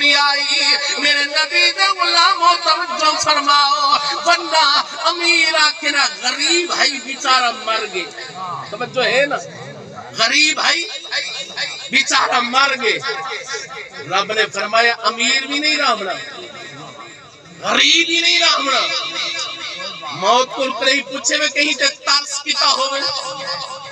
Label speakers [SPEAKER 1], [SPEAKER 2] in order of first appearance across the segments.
[SPEAKER 1] بھی آئی میرے نبی دے غلاموں توجہ فرماؤ ورنہ امیر آکھنا غریب ہے بیچارہ مر گئے توجہ ہے نا غریب ہے بیچارہ مر گئے رب نے فرمایا امیر بھی نہیں رامنا غریب ہی نہیں رامنا موت کو کہیں پوچھے میں کہیں تے ترس کیتا ہوئے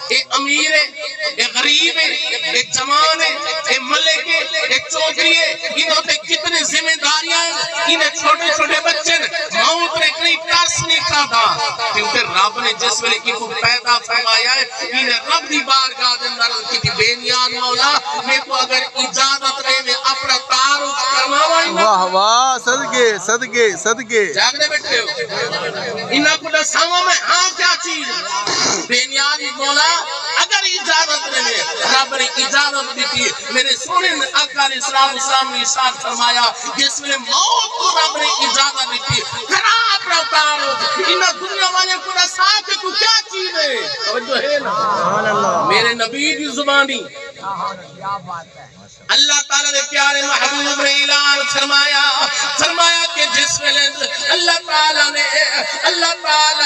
[SPEAKER 1] اے امیر ہے اے غریب ہے اے جوان ہے اے ملک ہے اے چودھری ہے انہوں تے کتنے ذمہ داریاں ہیں انہیں چھوٹے چھوٹے بچے موت نے کہیں ترس نہیں کھا کیونکہ رب نے جس ویلے کی کو پیدا فرمایا ہے انہیں رب دی بارگاہ دے اندر کی تھی بے نیاز مولا میں کو اگر اجازت دے میں اپنا تعارف کرواواں
[SPEAKER 2] واہ واہ صدقے صدقے صدقے
[SPEAKER 1] جاگنے بیٹھے ہو انہاں کو دساواں میں ہاں کیا چیز بے نیاز مولا اگر اجازت دے میں رب نے اجازت دی تھی میرے سونے آقا علیہ السلام نے ارشاد فرمایا جس میں موت کو رب نے اجازت دی تھی کرا اپنا تعارف انہاں دنیا والے کو دسا کہ تو کیا چیز ہے توجہ ہے نا میرے نبی کی زبانی اللہ تعالیٰ نے پیارے محبوب نے اعلان فرمایا کہ جس ویلے اللہ تعالیٰ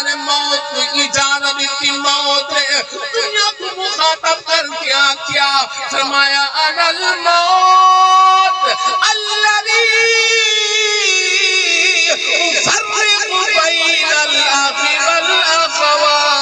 [SPEAKER 1] نے موت کو اجازت دی موت نے دنیا کو مخاطب کر کیا فرمایا انا الموت الذی افرق بین الاخ والاخوات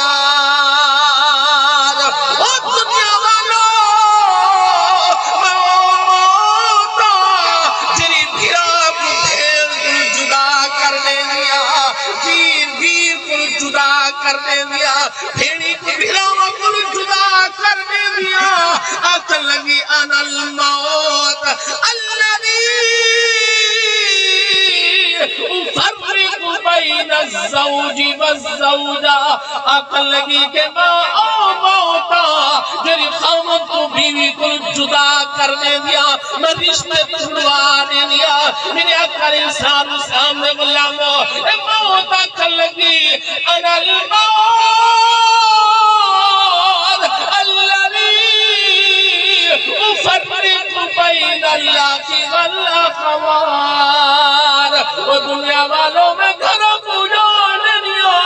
[SPEAKER 1] کرنے دیا بھیڑی کو بھیڑاوہ کو جدا کرنے دیا آتا لگی انا الموت الذی افرق بین الزوج والزوجہ آتا لگی کہ موتا جری خامد کو بیوی کو جدا کرنے دیا میں رشتے چھڑوانے دیا میرے آقا علیہ السلام نے غلاموں موت آتا لگی انا الموت الذی افرق بین الاخ والاخوات وہ دنیا والوں میں گھروں پوجانے دیا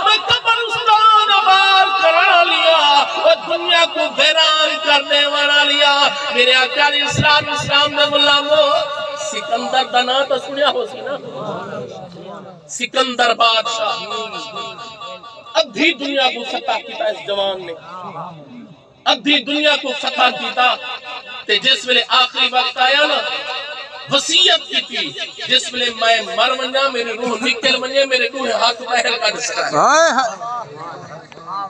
[SPEAKER 1] میں قبرستان آباد کرا لیا وہ دنیا کو ویران کرنے والا لیا میرے آقا علیہ السلام نے غلاموں سکندر دنا تو سنیا ہو سی نا سکندر بادشاہ ادھی دنیا کو فتح کیتا اس جوان نے ادھی دنیا کو فتح کیتا تے جس ویلے آخری وقت آیا نا وصیت کی تھی جس ویلے میں مر منجا میرے روح نکل منجے میرے روح ہاتھ پہر کا دستا ہے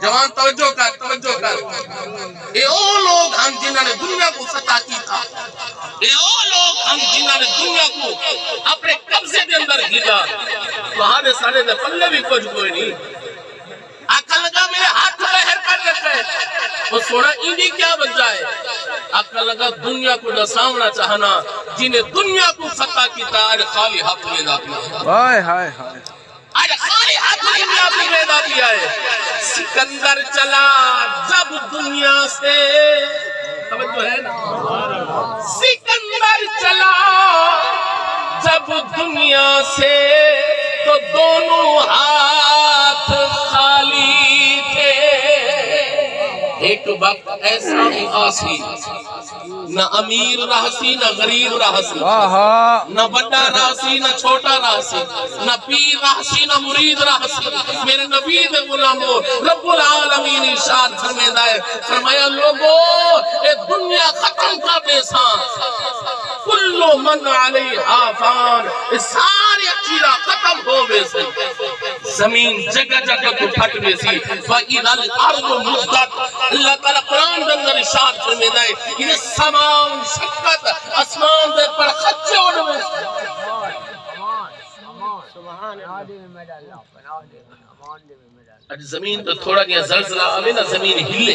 [SPEAKER 1] جوان توجہ کر اے او لوگ ہم جنہوں نے دنیا کو فتح کی تھا اے او لوگ ہم جنہوں نے دنیا کو اپنے قبضے کے اندر گھیلا وہاں سارے دے پلے بھی کچھ کوئی نہیں آقا لگا میرے ہاتھ پہر کر رکھے وہ سوڑا اینی کیا بن جائے آقا لگا دنیا کو نسامنا چاہنا جنہیں دنیا کو فتح کی تھا خالی ہاتھ میں دا پیا آج خالی ہاتھ میں دا پیا ہے سکندر چلا جب دنیا سے توجہ ہے نا سکندر چلا جب دنیا سے تو دونوں ہاتھ خالی تھے ایک وقت ایسا بھی آسی نہ امیر رہسی نہ غریب رہسی نہ بڑا رہسی نہ چھوٹا رہسی نہ پیر رہسی نہ مرید رہسی میرے نبی دے غلاموں رب العالمین ارشاد فرمایا لوگوں اے دنیا ختم کر دے کلو من علیہا فان سارے چیزیں ختم ہو گئے سے زمین جگہ جگہ کو پھٹ گئے سی وَإِذَا الْأَرْضُ مُدَّتْ اللہ تعالیٰ قرآن کے اندر ارشاد فرماتا ہے انہیں سامان شکت اسمان دے پر خچے اڑے اج زمین تو تھوڑا گیا زلزلہ آوے نا زمین ہلے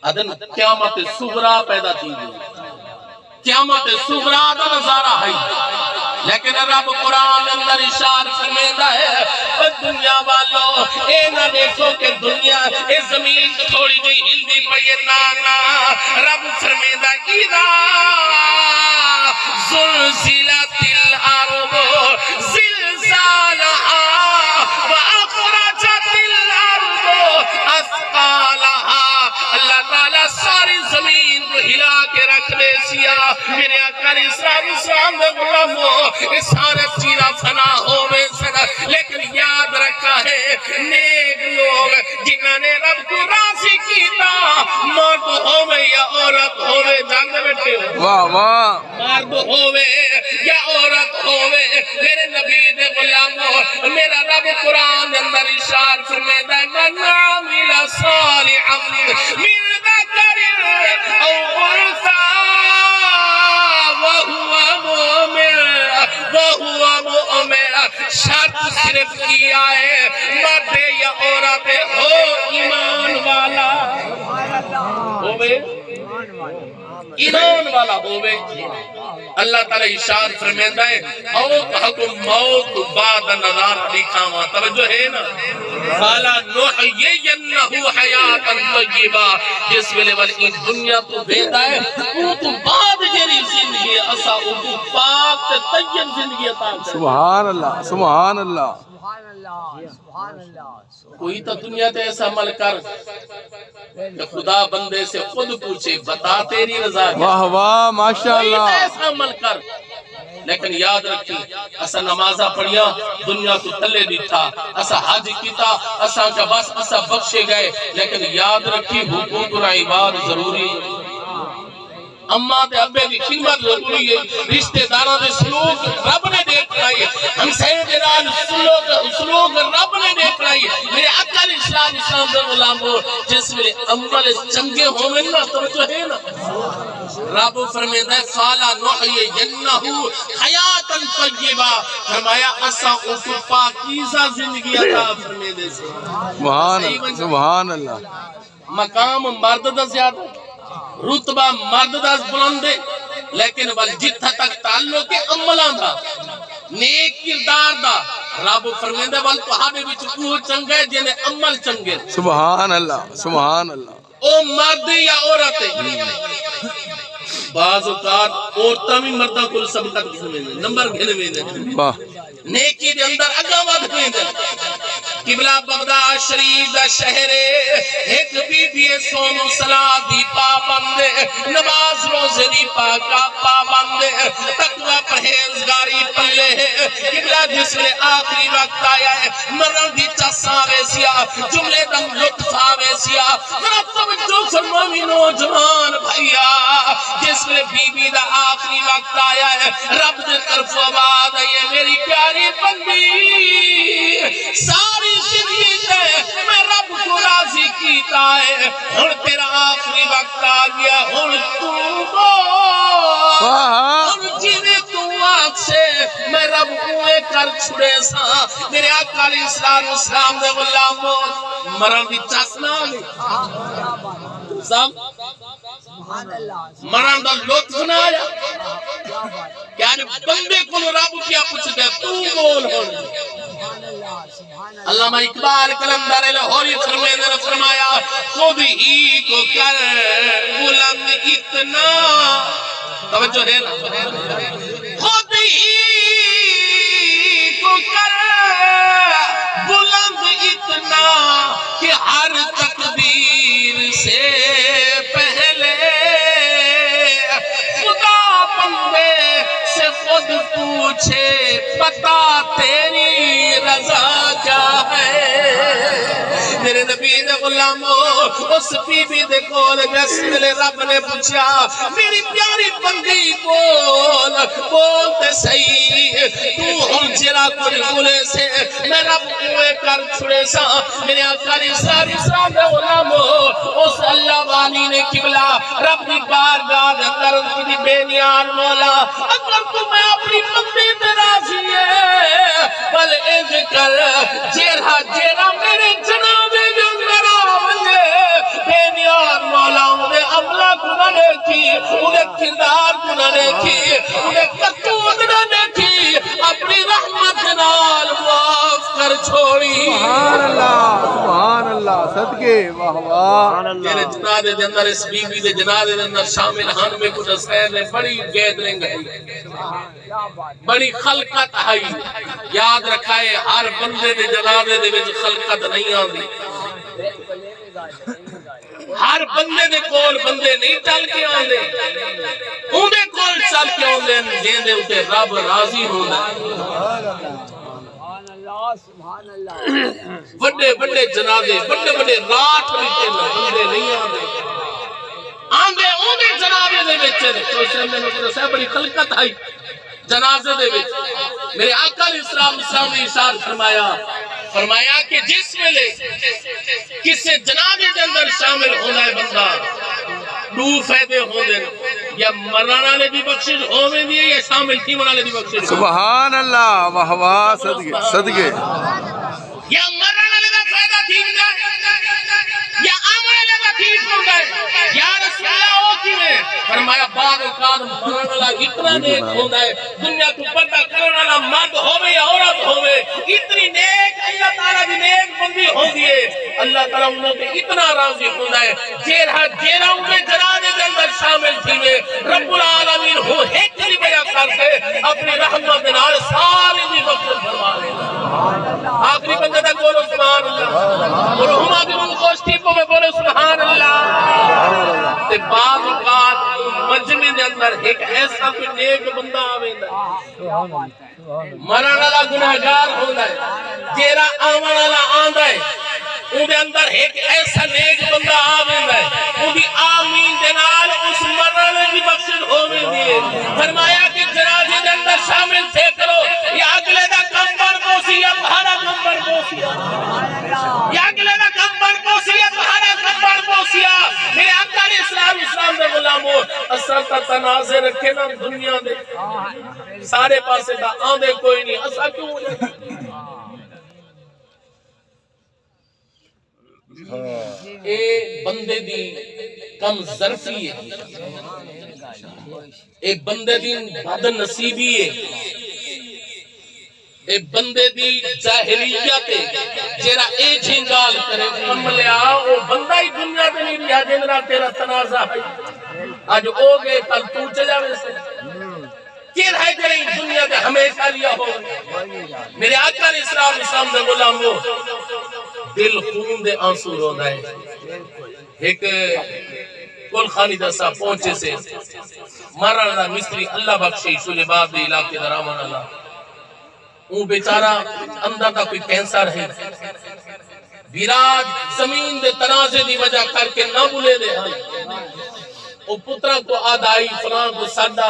[SPEAKER 1] ادن قیامت صغرا پیدا تھی قیامت صغرا دا نظارہ ہے لیکن رب قرآن اندر اشار فرمیدہ ہے دنیا والو اے نہ دیکھو کہ دنیا اے زمین تھوڑی جی ہل دی پئی نانا رب فرمیدہ اذا سیا میرے آقا علیہ السلام دے غلامو سارے چیزاں فنا ہووے سن لیکن یاد رکھا ہے نیک لوگ جنہاں نے رب کو راضی کیتا مرد ہووے یا عورت ہووے جانتے بیٹھے
[SPEAKER 2] واہ واہ
[SPEAKER 1] مرد ہووے یا عورت ہووے میرے نبی دے غلامو میرا رب قرآن دے اندر ارشاد فرماتا ہے من عمل صالحا من ذکر او انثى وهو مؤمن شرط صرف کیا ہے مرد یا عورت ہو ایمان والا ہووے ایمان والا ہووے اللہ تعالیٰ ارشاد فرماتا ہے او حکم موت بعد نظار دکھاوا توجہ ہے نا فالا نحیینہ حیاتا طیبہ جس ویلے والی دنیا تو بھیدا ہے وہ تو بعد جری زندگی اسا او پاک تے طیب زندگی عطا کرے
[SPEAKER 2] سبحان اللہ سبحان اللہ
[SPEAKER 1] کوئی تو دنیا تے ایسا عمل کر کہ خدا بندے سے خود پوچھے بتا تیری رضا کیا
[SPEAKER 2] واہ واہ ماشاء
[SPEAKER 1] کوئی تو
[SPEAKER 2] اللہ
[SPEAKER 1] ایسا عمل کر لیکن یاد رکھی اسا نمازہ پڑھیا دنیا تو تلے دیٹھا اسا حج کیتا اسا کا بس اسا بخشے گئے لیکن یاد رکھی حقوق اور عباد ضروری اماں دے ابے دی خدمت ضروری ہے رشتہ داراں دے سلوک رب نے دیکھنا ہے ہمسائے دے نال سلوک رب نے دیکھنا ہے میرے آقا علیہ السلام دے غلامو جس میں عمل چنگے ہوویں نا توجہ ہے نا رب فرماتا ہے فالا نحیینہ حیاتا طیبہ فرمایا اسا ان کو پاکیزہ زندگی عطا فرمے دے سے
[SPEAKER 2] سبحان اللہ
[SPEAKER 1] مقام مرد دا زیادہ رتبہ مرد دا بلند ہے لیکن جتھا تک تعلق ہے عملاں دا نیک کردار دا رب فرمیندا ول تہاڈے وچ وہ چنگا ہے جنے عمل چنگے
[SPEAKER 2] سبحان اللہ سبحان اللہ
[SPEAKER 1] او مرد یا عورت ہے بعض اوقات عورتاں بھی مرداں کول سبقت گھنویں نمبر گھنویں
[SPEAKER 2] واہ
[SPEAKER 1] نیکی دے اندر اگا ودھویں قبلہ بغداد شریف دا شہر ایک بی بی سونو صلاح دی پابند نماز روزے دی پابند تقوی پرہیزگاری پلے قبلہ جس نے آخری وقت آیا ہے مرن دی چسا ویسیا جملے دم لطف آویسیا رب توجہ فرماوی نوجوان بھائیا جس نے بی بی دا آخری وقت آیا ہے رب دے طرف آواز آئی ہے میری پیاری بندی ساری زندگی تے میں رب کو راضی کیتا ہے ہن تیرا آخری وقت آ گیا ہن تو ہن جیویں تو آنکھ سے میں رب کو کر چھڑے سا میرے آقا علیہ السلام دے غلامو مرن دی چس نہ سب مرن دا لطف نہ آیا یعنی بندے کو رب کیا پوچھتے تو بول ہن علامہ اقبال قلندر لاہوری فرمایا خود ہی کو کر بلند اتنا توجہ ہے نا خود ہی کو کر بلند اتنا کہ ہر تقدیر سے پہلے خدا بندے سے خود پوچھے پتا تیری رضا کیا ہے میرے نبی دے غلامو اس بی بی دے کول جس ویلے رب نے پوچھا میری پیاری بندی بول تے صحیح تو ہم جرا کل بولے سے میں رب کوئے کر چھڑے سا میرے آقا علیہ السلام دے غلامو اس اللہ وانی نے قبلہ رب دی بارگاہ دے اندر کی بے نیاز مولا اگر تو میں اپنی بندی تے راضی ہے بل انج کر جیرا میرے جنابے دے اندر آوے بے نیاز مولا انہیں عملہ کو نہ دیکھی انہیں کردار کو نہ دیکھی انہیں کرتوت نہ دیکھی اپنی رحمت نال معاف کر چھوڑی
[SPEAKER 2] سبحان اللہ صدقے واہ واہ
[SPEAKER 1] میرے جنازے دے اندر اس بی بی دے جنازے دے اندر شامل ہن میں کچھ حسین نے بڑی گیدرنگ ہے بڑی خلقت ہے یاد رکھائے ہر بندے دے جنازے دے وچ خلقت نہیں آندی ہر بندے دے کول بندے نہیں چل کے آندے اوندے کول چل کے آندے جے دے اوتے رب راضی ہوندا بڑے بڑے جنازے بڑے بڑے رات لکھے بندے نہیں آندے آندے اوندے جنازے دے وچ تو میں نے دسیا بڑی خلقت آئی جنازے دے وچ میرے آقا علیہ السلام نے ارشاد فرمایا کہ جس ویلے کسے جنازے دے اندر شامل ہونا ہے بندہ دو فائدے ہوندے یا مرنا والے دی بخشش ہوویں دی یا شامل تھی والے دی بخشش
[SPEAKER 2] سبحان اللہ واہ واہ صدقے صدقے
[SPEAKER 1] یا مرنا والے دا فائدہ تھی یا عمل والے دا ٹھیک ہوندا ہے یا رسول اللہ او کیویں فرمایا بعد اوقات مرن والا اتنا نیک ہوندا ہے دنیا تو پردہ کرن والا مرد ہوے یا عورت ہوے اتنی نیک اللہ تعالی دی نیک بندی ہوندی ہے اللہ تعالی انہاں تے اتنا راضی ہوندا ہے جیڑا ان دے جنازے دے اندر شامل تھیوے رب العالمین ہو ایک ہی بیان کر کے اپنی رحمت دے نال سارے دی بخشش فرما دے آخری بندے دا بولو سبحان اللہ اور ہما بھی من خوش تھی کو میں بولو سبحان اللہ تے بعض اوقات مجمع دے اندر ایک ایسا کوئی نیک بندہ آویندا مرن والا گناہگار ہوندا ہے جیڑا آون والا آندا ہے اون دے اندر ایک ایسا نیک بندہ آویندا ہے اون دی آمین دے نال اس مرن دی بخشش ہوویندی ہے فرمایا کہ جنازے دے اندر شامل تھے کرو یا اگلے دا کمبر بوسی یا بھارا کمبر بوسیا یا اگلے دا کمبر بوسی یا بھارا کمبر بوسیا میرے آقا علیہ السلام دے غلامو اساں تا تنازع رکھے نا دنیا دے سارے پاسے دا آندے کوئی نہیں اساں کیوں اے بندے دی کم ظرفی ہے اے بندے دی بد نصیبی ہے اے بندے دی جاہلیت ہے جیڑا اے جھنگال کرے کملیا او بندہ ہی دنیا تے نہیں رہیا جنرا تیرا تنازع ہے اج او گئے کل تو چلا ویسے کیر ہے جڑی دنیا تے ہمیشہ لیا ہو میرے آقا علیہ السلام دے غلامو دل خون دے آنسو روندا ہے ایک کل خانی دسا پہنچے سے مرن دا مصری اللہ بخشی شجع باب دے علاقے دا رامان اللہ اون بیچارہ اندر دا کوئی کینسر ہے بیراج زمین دے تنازع دی وجہ کر کے نہ بھولے دے او پترہ کو آدائی فلان کو ساڈا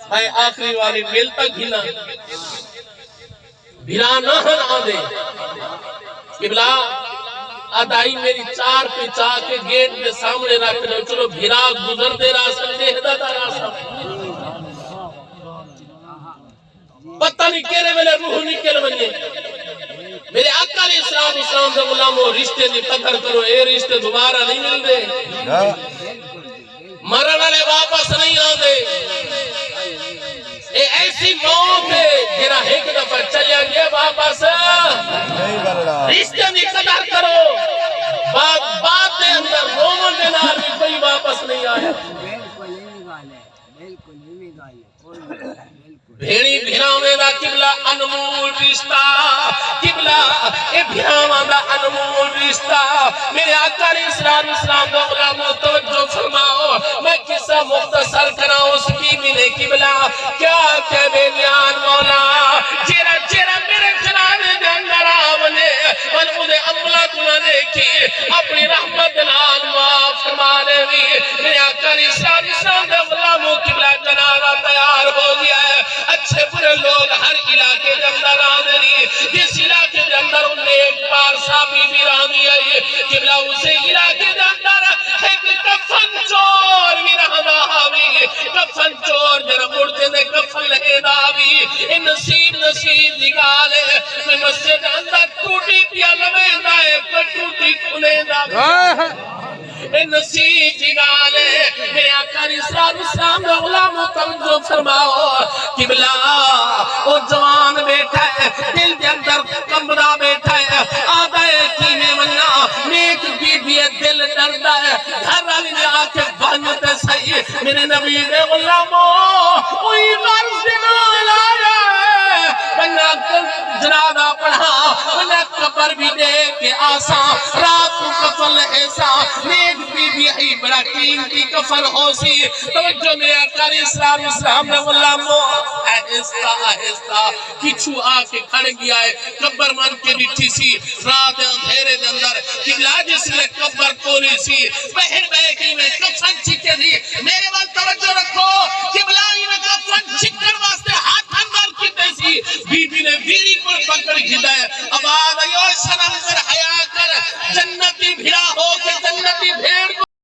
[SPEAKER 1] میں آخری والی میل تک ہی نہ بھیرا نہ ہن آدے قبلہ آدائی میری چار پہ چاہ کے گیٹ کے سامنے رکھ لو چلو بھیرا گزر دے راستہ دے ہدایت راستہ پتہ نہیں کہنے والے روح نکل بنے میرے آقا علیہ السلام سے غلامو رشتے دی قدر کرو اے رشتے دوبارہ نہیں مل دے مرن والے واپس نہیں آدے اے ایسی موت ہے جرا ایک دفعہ چلیا گیا واپس رشتے دی قدر کرو بات دے اندر رومن دے نال بھی کوئی واپس نہیں آیا بھیڑی بھیراویں دا قبلہ انمول رشتہ قبلہ اے بھیراواں دا انمول رشتہ میرے آقا علیہ السلام دا غلامو توجہ فرماؤ میں قصہ مختصر کراں اس کی ملے قبلہ کیا کہ بے نیان مولا جیرا میرے جنازے دے اندر آونے ولو دے عملہ گناہ دیکھی اپنی رحمت نال معاف فرما دے میرے آقا علیہ السلام دا غلامو قبلہ جنازہ تیار ہو گیا ہے اچھے برے لوگ ہر علاقے کے اندر آدھری جس علاقے کے اندر انہیں ایک بار صحابی بھی رہنی آئی قبلہ اسے علاقے کے اندر ایک کفن چور بھی رہنا آوی کفن چور جنہ مردے نے کفن لہے داوی اے نصیب نگالے میں مسجد اندر ٹوٹی پیا لوے دائے ٹوٹی کھلے داوی اے نصیب جگالے میرے آقا علیہ السلام دا غلام توجہ فرماؤ قبلہ او جوان بیٹھا ہے دل دے اندر کمبرا بیٹھا ہے آدھا ہے کینے مننا نیک بی بی دل ڈردا ہے گھر والی نے آ کے بنتے صحیح میرے نبی دے غلامو کوئی غرض نہ لایا بنا جنازہ پڑھا انہیں قبر بھی دے کے آسان رات کو کفن والحسا نیک بی بی ہی بڑا قیمتی کفن ہو سی توجہ میرے آقا اسلام نے واللہ آہستہ آہستہ کچھو آ کے کھڑ گیا ہے قبر من کے ڈٹھی سی رات اندھیرے دے اندر قبلہ جس لئے قبر کولی سی بہر بیکی میں کفن چکے دی میرے وقت توجہ رکھو قبلہ ہی میں کفن